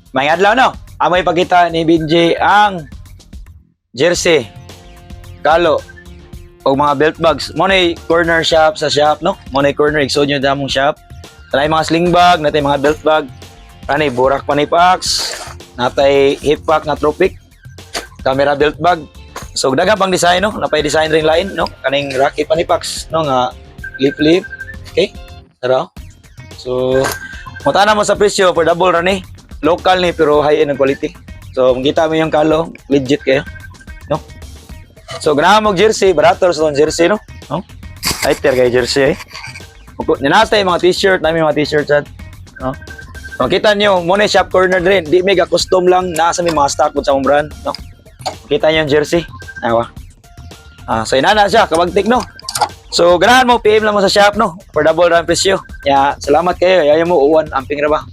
May adlaw no. Amoy pagkita ni Binji ang jersey, kalo o mga belt bags. Mo nay corner shop sa shop no. Mo nay corner igsod nyo damong shop. Tanay mga sling bag, natay mga belt bag. Tanay burak pa ni packs. Natay hip pack na tropic. Camera belt bag. So daghang pang design no. Napay design ring line no. Kaning racket pa ni packs no nga lip. Okay? Tara. So mutana mo sa presyo for double ra ni. Local ni pero high-end ang quality. So, makita mo yung kalo, legit kayo. No? So, ganahan mo jersey, barato sa jersey, no? No? Lighter kayo jersey, eh. Ninatay mga t-shirt, namin mga t-shirt dyan. No? So, makita nyo, muna shop corner din. Di mega custom lang, nasa may mga stock sa mong brand. No? Makita nyo yung jersey. Awa. So, inana siya, kabagtik, no? So, ganahan mo, PM lang mo sa shop, no? For double run presyo. Salamat kayo. Yayan mo, uwan, amping ra ba?